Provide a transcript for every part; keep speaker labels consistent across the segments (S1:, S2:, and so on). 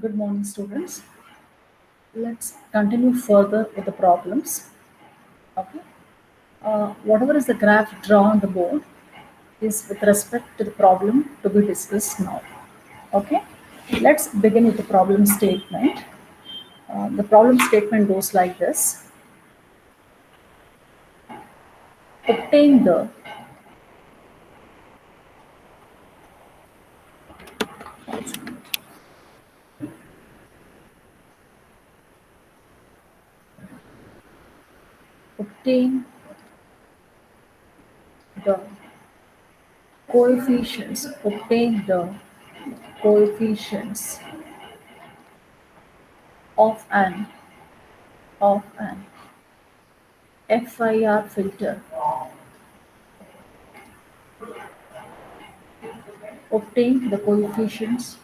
S1: Good morning, students. Let's continue further with the problems. Okay. Whatever is the graph drawn on the board is with respect to the problem to be discussed now. Okay. Let's begin with the problem statement. The problem statement goes like this: obtain the obtain the coefficients. Obtain the coefficients of an FIR filter. Obtain the coefficients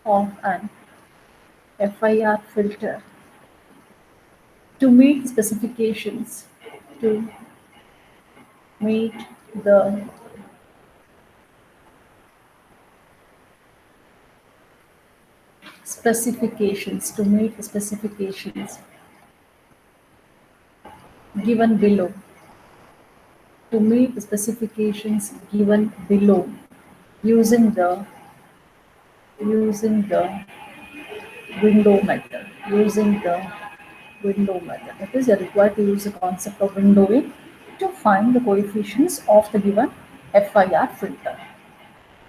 S1: of an FIR filter to meet specifications. To meet the specifications. To meet the specifications given below. To meet the specifications given below using the window method. Using the window method. That is, you are required to use the concept of windowing to find the coefficients of the given FIR filter.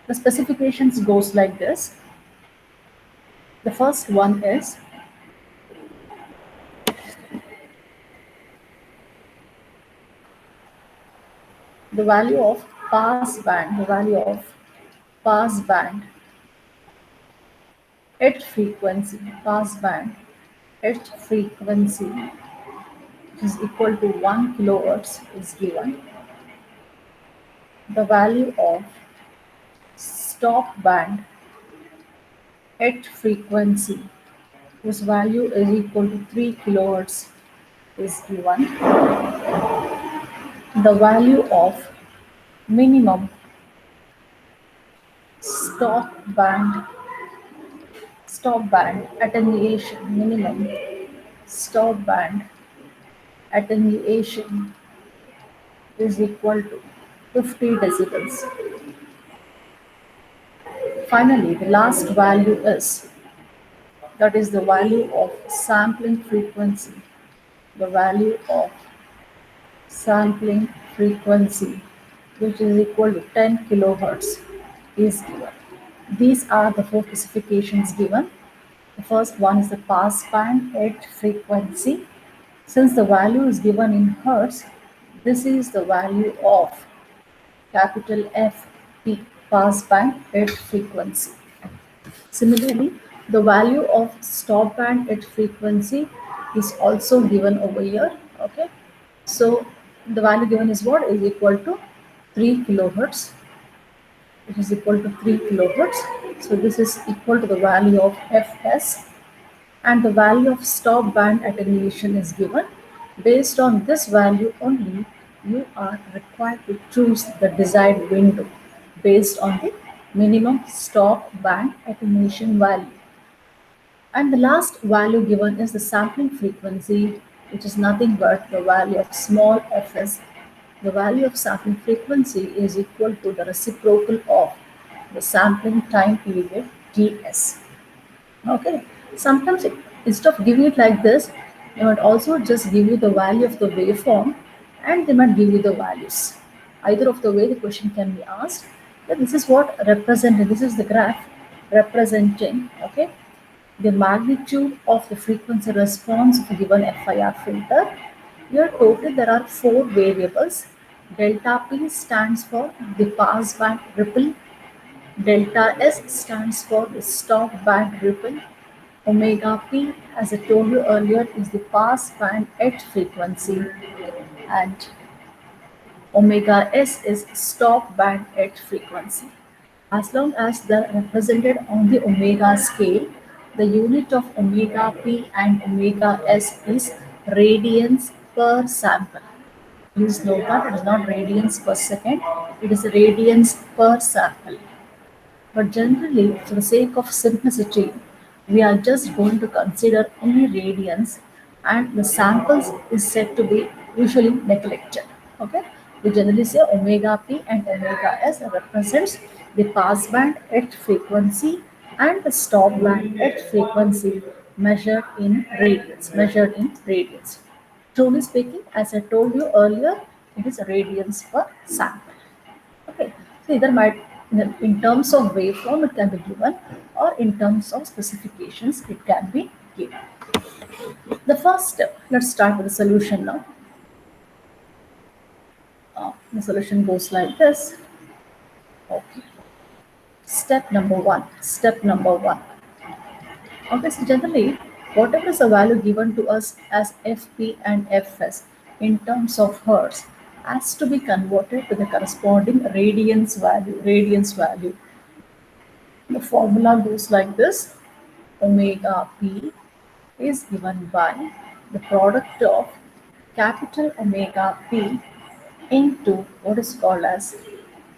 S1: The specifications goes like this. The first one is the value of pass band. The value of pass band at frequency. Pass band at frequency is equal to 1 kilohertz is given. The value of stop band at frequency whose value is equal to 3 kilohertz is given. The value of minimum stop band attenuation. Minimum stop band attenuation is equal to 50 decibels. Finally, the last value is, that is the value of sampling frequency. The value of sampling frequency, which is equal to 10 kilohertz, is given. These are the four specifications given. The first one is the pass band at frequency. Since the value is given in hertz, this is the value of capital FP, pass band at frequency. Similarly, the value of stop band at frequency is also given over here. Okay, so the value given is what? Is equal to 3 kilohertz. It is equal to 3 kilohertz. So this is equal to the value of Fs, and the value of stop band attenuation is given. Based on this value only, you are required to choose the desired window based on the minimum stop band attenuation value. And the last value given is the sampling frequency, which is nothing but the value of small fs. The value of sampling frequency is equal to the reciprocal of the sampling time period ts. Okay. Sometimes instead of giving it like this, they might also just give you the value of the waveform and they might give you the values. Either of the way the question can be asked. But this is what represented. This is the graph representing, okay, the magnitude of the frequency response of a given FIR filter. Here totally there are four variables. Delta P stands for the pass band ripple. Delta S stands for the stop band ripple. Omega P, as I told you earlier, is the pass band at frequency, and omega S is stop band at frequency. As long as they're represented on the omega scale, the unit of omega P and omega S is radians per sample. Please note that it is not radians per second, it is radians per sample. But generally, for the sake of simplicity, we are just going to consider only radians and the samples is said to be usually neglected. Okay? We generally say omega p and omega s represents the pass band at frequency and the stop band at frequency measured in radians. Truly speaking, as I told you earlier, it is radians per sample. Okay, so either might in terms of waveform it can be given or in terms of specifications it can be given. The first step, let's start with the solution now. The solution goes like this. Okay, step number one. Step number one. Okay, so generally, whatever is the value given to us as Fp and Fs in terms of hertz has to be converted to the corresponding radiance value. Radiance value. The formula goes like this: omega p is given by the product of capital omega p into what is called as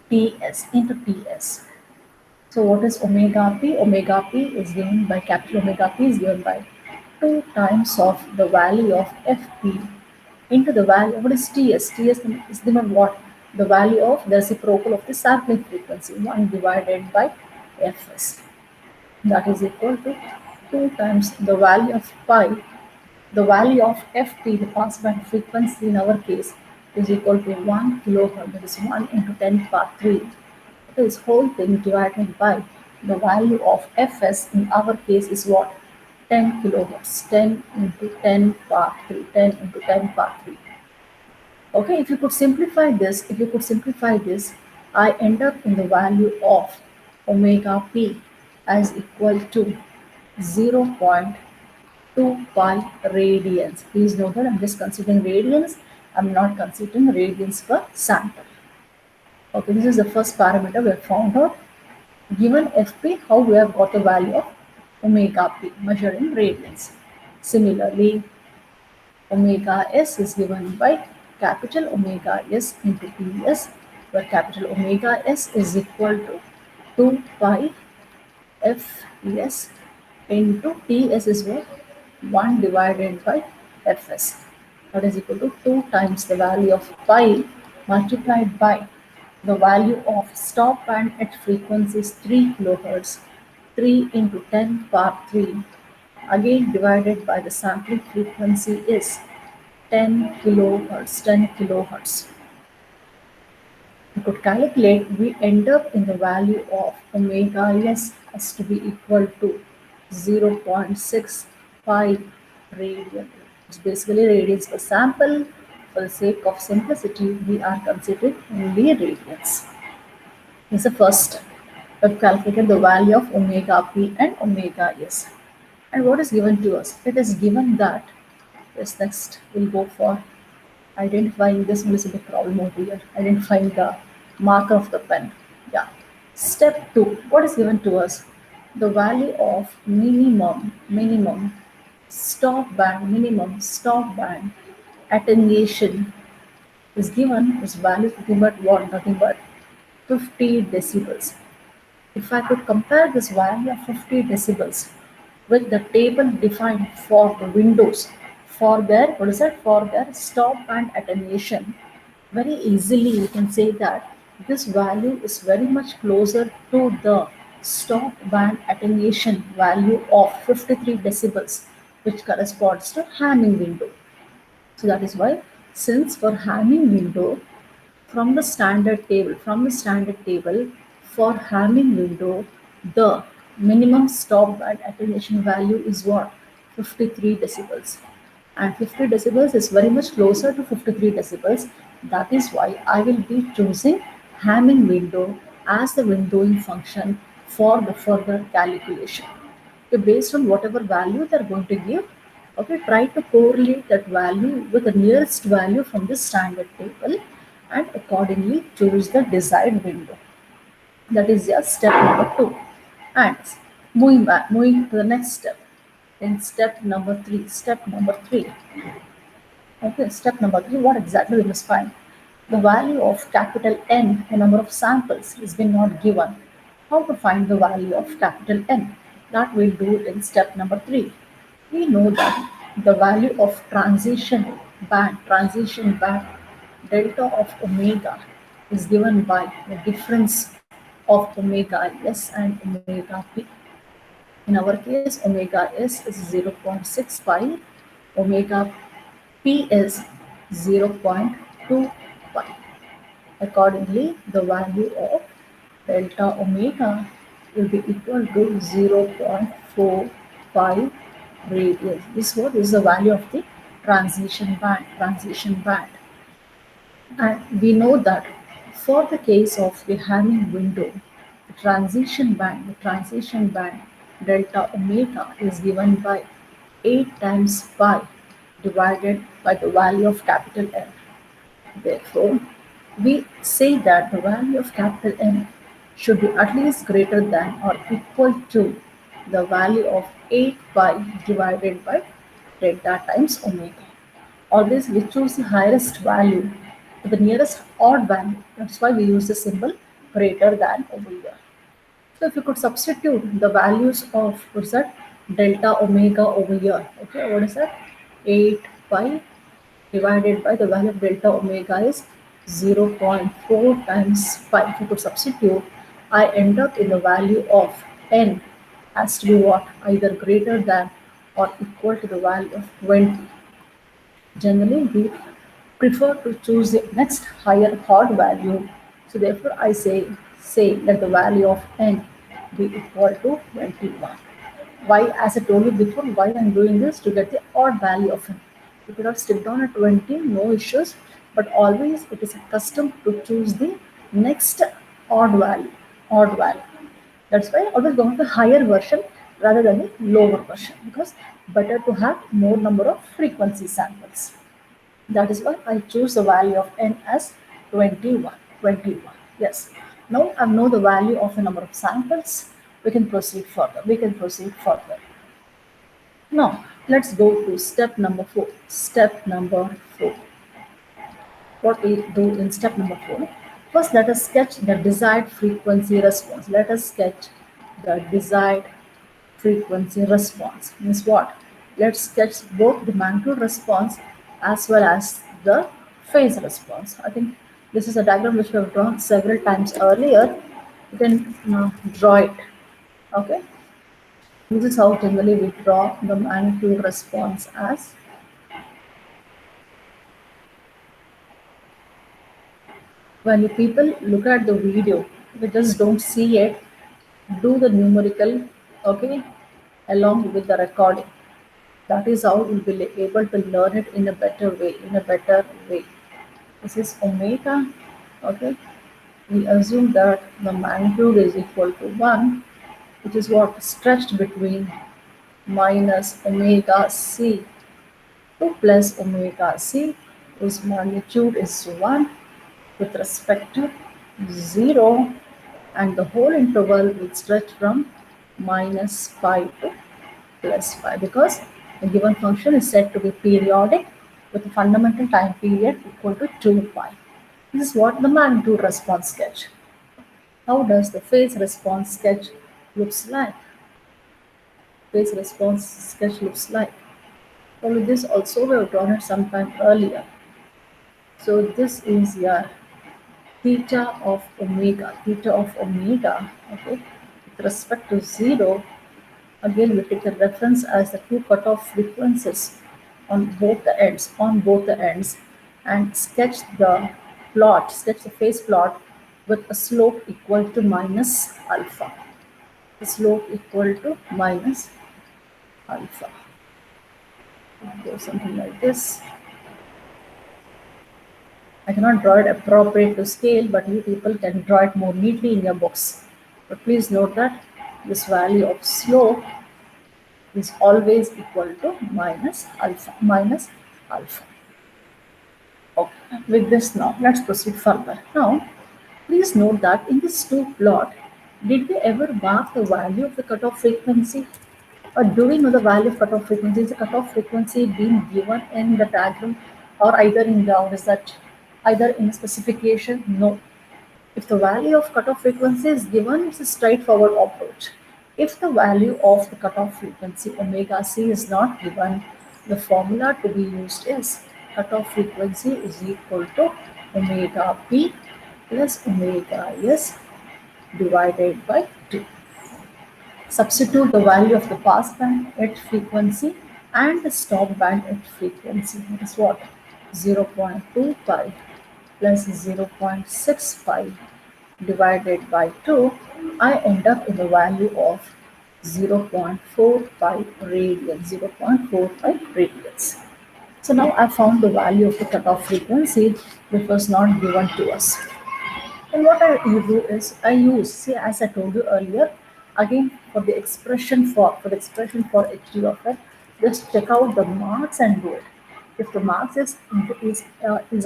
S1: Ts into Ts. So what is omega p? Omega p is given by capital omega p is given by 2 times of the value of Fp into the value, what is Ts? Ts is given what? The value of the reciprocal of the sampling frequency, 1 divided by Fs. That is equal to 2 times the value of pi. The value of Ft, the passband frequency in our case, is equal to 1 kilohertz, that is 1 into 10 power 3. This whole thing divided by the value of Fs in our case is what? 10 kilohertz, 10 into 10 power 3, 10 into 10 power 3. Okay, if you could simplify this, I end up in the value of omega p as equal to 0.2 pi radians. Please note that I'm just considering radians, I'm not considering radians per sample. Okay, this is the first parameter we have found out. Given Fp, how we have got the value of omega p measured in radians. Similarly, omega s is given by capital omega s into Ts, where capital omega s is equal to 2 pi Fs into Ts is what? 1 divided by Fs. That is equal to 2 times the value of pi multiplied by the value of stop band at frequency is 3 kilohertz, 3 into 10 power 3, again divided by the sampling frequency is 10 kilohertz, 10 kilohertz. We could calculate, we end up in the value of omega s has to be equal to 0.65 radian. It's basically radians per sample. For the sake of simplicity, we are considering only radians. This is the first step. We've calculated the value of omega p and omega s. And what is given to us? It is given that, yes, next we'll go for identifying this one is a big problem over here. Identifying the marker of the pen. Yeah. Step 2. What is given to us? The value of minimum stop band attenuation is given. Its value is nothing but what? Nothing but 50 decibels. If I could compare this value of 50 decibels with the table defined for the windows for their, what is that, for their stop band attenuation, very easily we can say that this value is very much closer to the stop band attenuation value of 53 decibels, which corresponds to Hamming window. So that is why, since for Hamming window, from the standard table for Hamming window, the minimum stop band attenuation value is what? 53 decibels. And 50 decibels is very much closer to 53 decibels. That is why I will be choosing Hamming window as the windowing function for the further calculation. So based on whatever value they are going to give, okay, try to correlate that value with the nearest value from the standard table and accordingly choose the desired window. That is just step number 2. And moving to the next step. In step number 3, Okay, step number three, what exactly we must find? The value of capital N, the number of samples, is been not given. How to find the value of capital N? That we'll do in step number three. We know that the value of transition band delta of omega is given by the difference of omega s and omega p. In our case, omega s is 0.65, omega p is 0.2 pi. Accordingly, the value of delta omega will be equal to 0.45 radians. This is the value of the transition band. And we know that for the case of the Hamming window, the transition band delta omega is given by 8 times pi divided by the value of capital N. Therefore, we say that the value of capital N should be at least greater than or equal to the value of 8 pi divided by delta times omega. Always we choose the highest value to the nearest odd value. That's why we use the symbol greater than over here. So if you could substitute the values of what's that delta omega over here. Okay, what is that? 8 pi divided by the value of delta omega is 0.4 times pi. If you could substitute, I end up in the value of n has to be what? Either greater than or equal to the value of 20. Generally, we prefer to choose the next higher odd value. So therefore, I say that the value of n be equal to 21. Why, as I told you before, why I'm doing this to get the odd value of n. You could have stick down at 20, no issues, but always it is a custom to choose the next odd value. Odd value. That's why I always go with the higher version rather than the lower version because better to have more number of frequency samples. That is why I choose the value of n as 21. 21. Yes. Now I know the value of the number of samples. We can proceed further. Now let's go to step number 4. Step number 4. What we do in step number 4? First, let us sketch the desired frequency response. Let us sketch the desired frequency response. Means what? Let's sketch both the magnitude response as well as the phase response. I think this is a diagram which we have drawn several times earlier. You can draw it. Okay. This is how generally we draw the magnitude response as. When you people look at the video, they just don't see it, do the numerical, okay, along with the recording. That is how you'll be able to learn it in a better way, This is omega, okay. We assume that the magnitude is equal to 1, which is what stretched between minus omega c to plus omega c, whose magnitude is 1 with respect to 0, and the whole interval will stretch from minus pi to plus pi because the given function is said to be periodic with a fundamental time period equal to 2 pi. This is what the magnitude response sketch. How does the phase response sketch looks like? Phase response sketch looks like. Well, this also we have drawn it sometime earlier. So this is your theta of omega, okay, with respect to 0. Again, we take a reference as the two cutoff frequencies on both the ends, and sketch the phase plot with a slope equal to minus alpha. The slope equal to minus alpha. Go something like this. I cannot draw it appropriate to scale, but you people can draw it more neatly in your books. But please note that this value of slope is always equal to minus alpha. Okay, with this now, let's proceed further. Now, please note that in this two plot, did we ever mark the value of the cutoff frequency? Or do we know the value of cutoff frequency? Is the cutoff frequency being given in the diagram or either in the what is that either in specification? No. If the value of cutoff frequency is given, it's a straightforward approach. If the value of the cutoff frequency omega c is not given, the formula to be used is cutoff frequency is equal to omega p plus omega s divided by 2. Substitute the value of the pass band at frequency and the stop band at frequency. That is what? 0.2 pi plus 0.6 pi divided by 2, I end up in the value of 0.4 pi radians. 0.4 pi radians. So now I found the value of the cutoff frequency which was not given to us. And what I do is I use, see, as I told you earlier, again for the expression for HD of it, just check out the marks and do it. If the marks is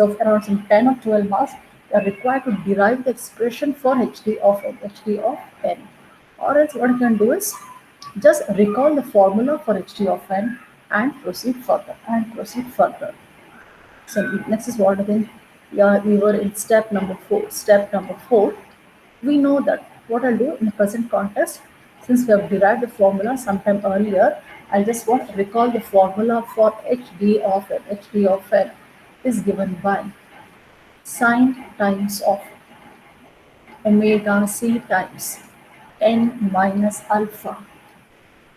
S1: of around some 10 or 12 marks, you are required to derive the expression for HD of n, HD of n. Or else what you can do is just recall the formula for HD of n and proceed further and proceed further. So next is what again? Yeah, we were in step number 4. Step number 4, we know that what I'll do in the present context, since we have derived the formula sometime earlier, I just want to recall the formula for HD of n. HD of n is given by sine times of omega c times n minus alpha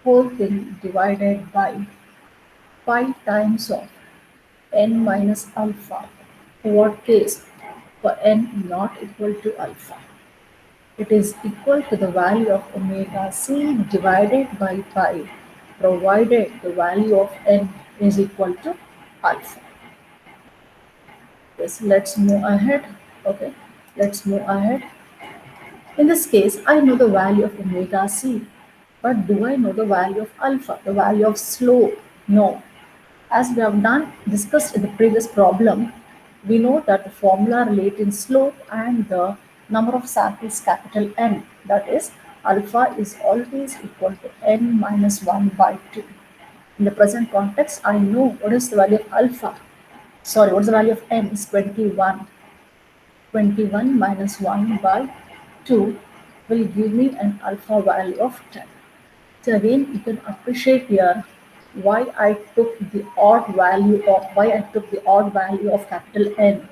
S1: whole thing divided by pi times of n minus alpha. For what case? For n not equal to alpha. It is equal to the value of omega c divided by pi, provided the value of n is equal to alpha. Yes, let's move ahead. Okay, let's move ahead. In this case, I know the value of omega c, but do I know the value of alpha, the value of slope? No. As we have discussed in the previous problem, we know that the formula relating slope and the number of samples capital N, that is alpha is always equal to n minus 1 by 2. In the present context, I know what is the value of alpha. Sorry, what is the value of n is 21. 21 minus 1 by 2 will give me an alpha value of 10. So again, you can appreciate here why I took the odd value of capital N.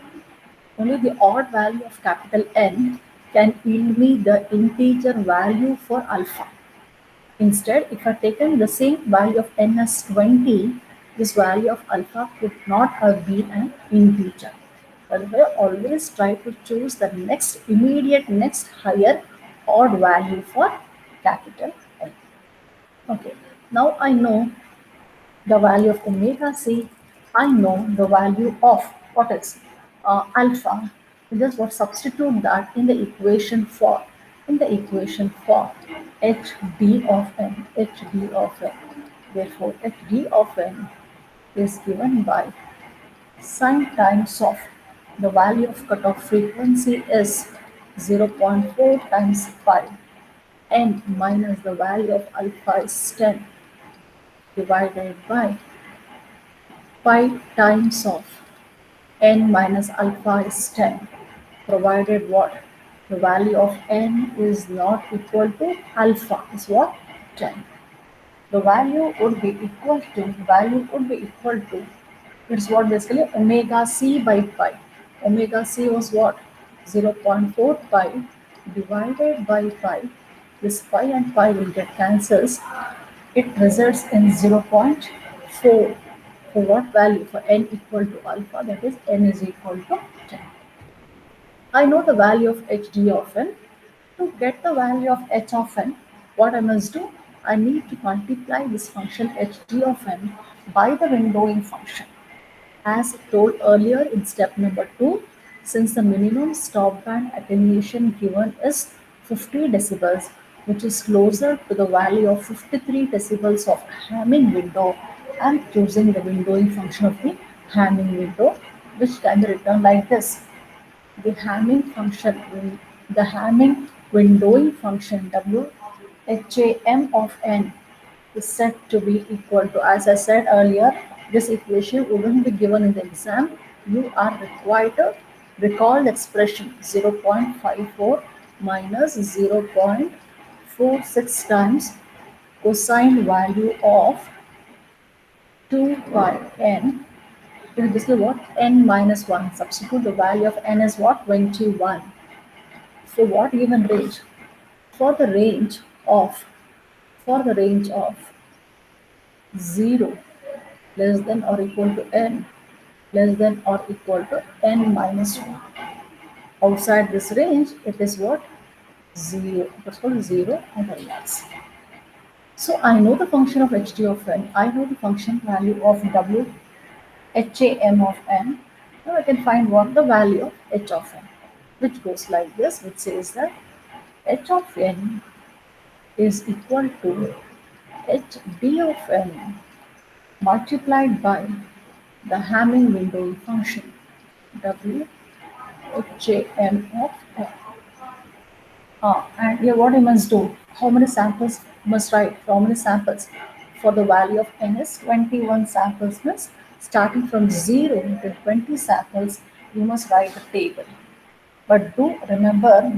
S1: Only the odd value of capital N can yield me the integer value for alpha. Instead, if I taken the same value of n as 20, this value of alpha could not have been an integer. But I always try to choose the next higher odd value for capital N. Okay, now I know the value of omega c. I know the value of what is alpha. Just what substitute that in the equation for hd of n. Hd of n. Therefore, hd of n is given by sine times of the value of cutoff frequency is 0.4 times pi n minus the value of alpha is 10 divided by pi times of n minus alpha is 10, provided what? The value of n is not equal to alpha is what? 10. The value would be equal to, it's what basically omega c by pi. Omega c was what? 0.4 pi divided by pi. This pi and pi will get cancels. It results in 0.4. For what value? For n equal to alpha, that is n is equal to 10. I know the value of hd of n. To get the value of h of n, what I must do? I need to multiply this function hd of n by the windowing function. As told earlier in step number 2, since the minimum stop band attenuation given is 50 decibels, which is closer to the value of 53 decibels of Hamming window, I am choosing the windowing function of the Hamming window, which can be written like this. The Hamming windowing function WHAM of n is said to be equal to, as I said earlier, This equation wouldn't be given in the exam. You are required to recall the expression 0.54 minus 0.46 times cosine value of 2 pi n. This is basically what? N minus 1. Substitute the value of n is what? 21. So what given range? For the range of for the range of 0 less than or equal to n less than or equal to n minus 1. Outside this range, it is what? 0. It's called 0 and otherwise. So I know the function of ht of n. I know the function value of w ham of n. Now I can find what the value of h of n, which goes like this, which says that h of n is equal to hd of n multiplied by the Hamming windowing function w ham of n. And here what I must do, how many samples must write, how many samples? For the value of n is 21 samples means starting from 0 to 20 samples, you must write the table. But do remember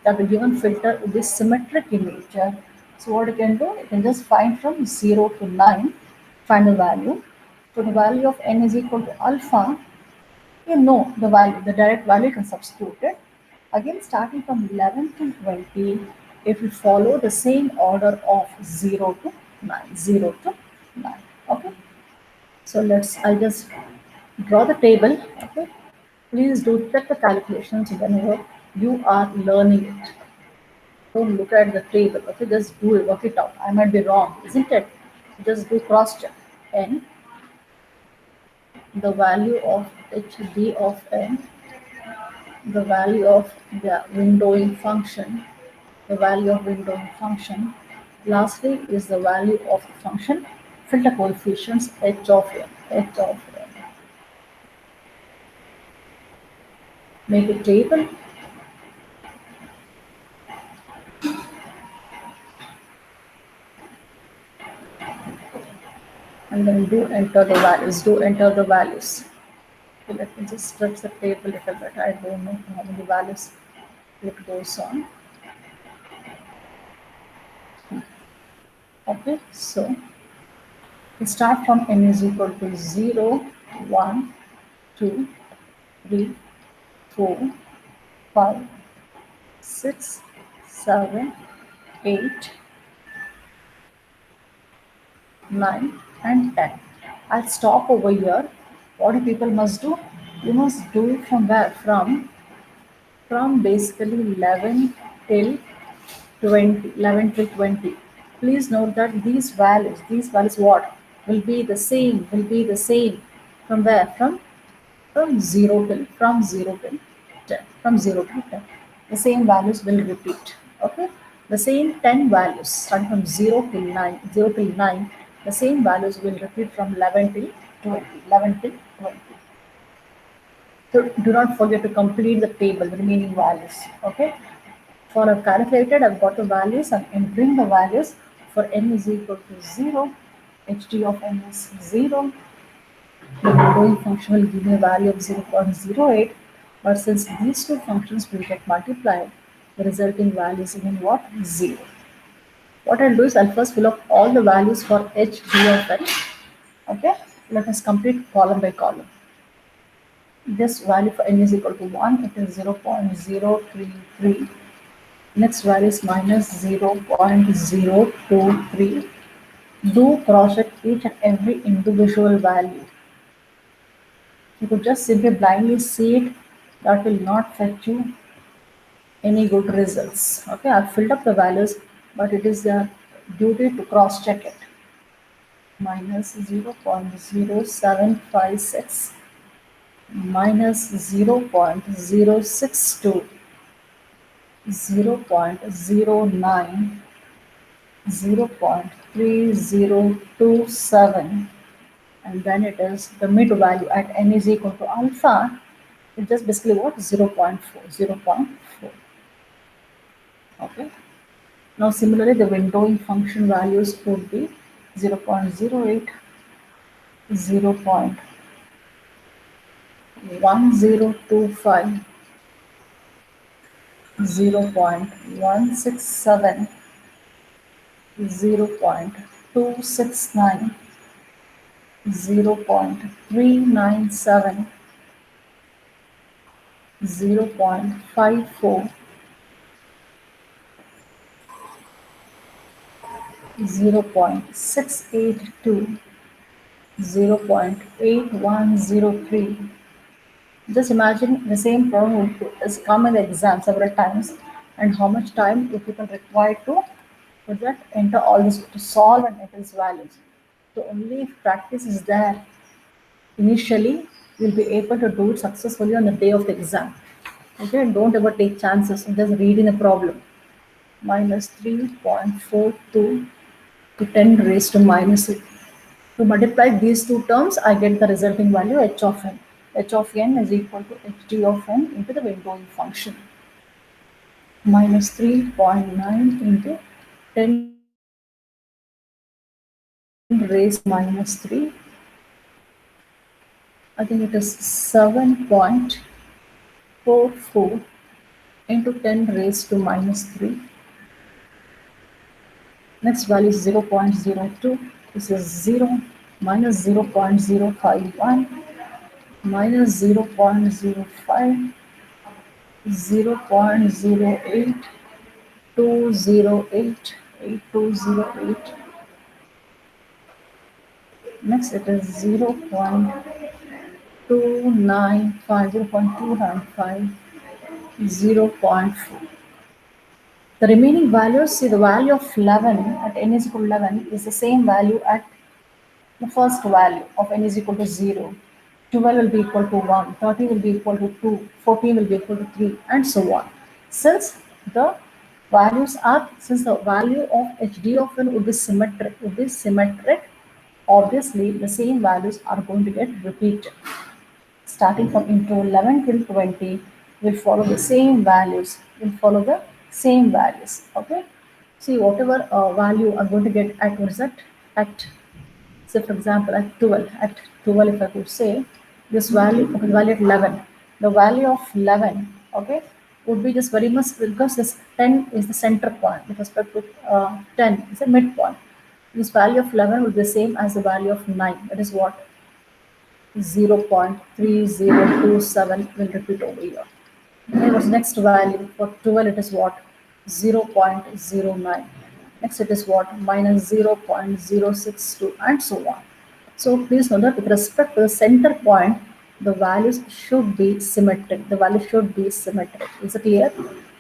S1: that the given filter will be symmetric in nature. So what you can do, you can just find from 0 to 9, find the value. So the value of n is equal to alpha, you know the value, the direct value you can substitute it. Again, starting from 11 to 20, if we follow the same order of 0 to 9, 0 to 9. Okay. So I'll just draw the table. Okay. Please do check the calculations whenever you are learning it. Don't look at the table. Okay. Just do it, work it out. I might be wrong, isn't it? Just do cross check. And the value of hd of n, the value of the windowing function, the value of windowing function. Lastly is the value of the function filter coefficients h of n, h of n. Make a table and then do enter the values. Do enter the values. Okay, let me just stretch the table a little bit. I don't know how many values it goes on. Okay, so we start from n is equal to 0, 1, 2, 3, 4, 5, 6, 7, 8, 9, and 10. I'll stop over here. What do people must do? You must do it from where? From basically 11 till 20. 11 till 20. Please note that these values what? Will be the same. From where? From 0 till 10. From 0 till 10. The same values will repeat. Okay? The same 10 values starting from 0 till 9, the same values will repeat from 11 till 20. 11 till 20. So do not forget to complete the table, the remaining values. Okay? For I've calculated, I've got the values, I'm entering the values. For n is equal to 0, hd of n is 0. The windowing function will give me a value of 0.08, but since these two functions will get multiplied, the resulting value is again what? 0. What I'll do is I'll first fill up all the values for h, d of n. Okay, let us complete column by column. This value for n is equal to 1, it is 0.033. Next value is minus 0.023. Do cross check each and every individual value. You could just simply blindly see it, that will not fetch you any good results. Okay, I've filled up the values, but it is their duty to cross check it. Minus 0.0756, minus 0.062, 0.09, 0.3027, and then it is the mid value at n is equal to alpha. It's just basically what? 0.4, 0.4. Okay. Now similarly, the windowing function values could be 0.08, 0.1025, 0.167, 0.269, 0.397, 0.54, 0.682, 0.8103. Just imagine the same problem has come in the exam several times, and how much time do people require to put that enter all this to solve and enter these values. So only if practice is there initially, you'll be able to do it successfully on the day of the exam. Okay, and don't ever take chances in just reading the problem. Minus 3.42 to 10 raised to minus 6. To multiply these two terms, I get the resulting value h of n. H of n is equal to hd of n into the windowing function. Minus 3.9 into 10 raised to minus 3. I think it is 7.44 into 10 raised to minus 3. Next value is 0.02. This is 0 minus 0.051 minus 0.05, 0.08, 208, 8208. Next it is 0.295, 0.295, 0.4. The remaining values, see the value of 11 at n is equal to 11 is the same value at the first value of n is equal to 0. 12 will be equal to 1, 30 will be equal to 2, 14 will be equal to 3, and so on. The since the value of hd of n would be symmetric, obviously the same values are going to get repeated. Starting from interval 11 till 20, will follow the same values, okay. See, whatever value I'm going to get at, what is that, at, say for example at 12, if I could say this value, okay, the value at 11, the value of 11, okay, would be just very much, because this 10 is the center point with respect to 10 is a midpoint. This value of 11 will be the same as the value of 9, that is what, 0.3027 will repeat over here. And what's next value for 12? It is what, 0.09. Next it is what, minus 0.062, and so on. So please note that with respect to the center point, the values should be symmetric. The value should be symmetric. Is it clear?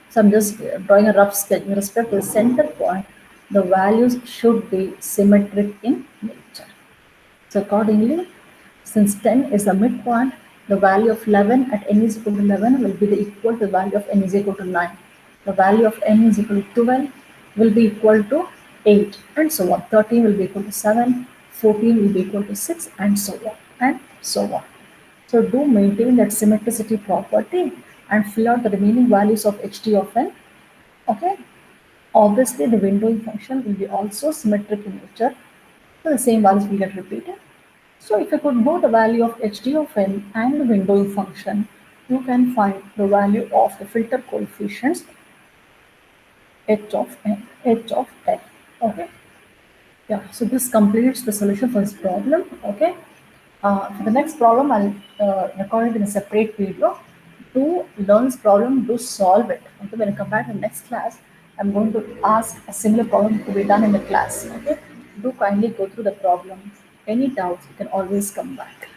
S1: So I'm just drawing a rough sketch. With respect to the center point, the values should be symmetric in nature. So accordingly, since 10 is the midpoint, the value of 11 at n is equal to 11 will be the equal to the value of n is equal to 9. The value of n is equal to 12 will be equal to 8, and so on. 13 will be equal to 7, 14 will be equal to 6, and so on, and so on. So do maintain that symmetricity property and fill out the remaining values of hd of n. Okay. Obviously, the windowing function will be also symmetric in nature, so the same values will get repeated. So if you could know the value of hd of n and the windowing function, you can find the value of the filter coefficients h of n. Okay. Yeah. So this completes the solution for this problem. Okay. For the next problem, I'll record it in a separate video. Do learn this problem, do solve it. Okay. When I come back in the next class, I'm going to ask a similar problem to be done in the class. Okay. Do kindly go through the problem. Any doubts, you can always come back.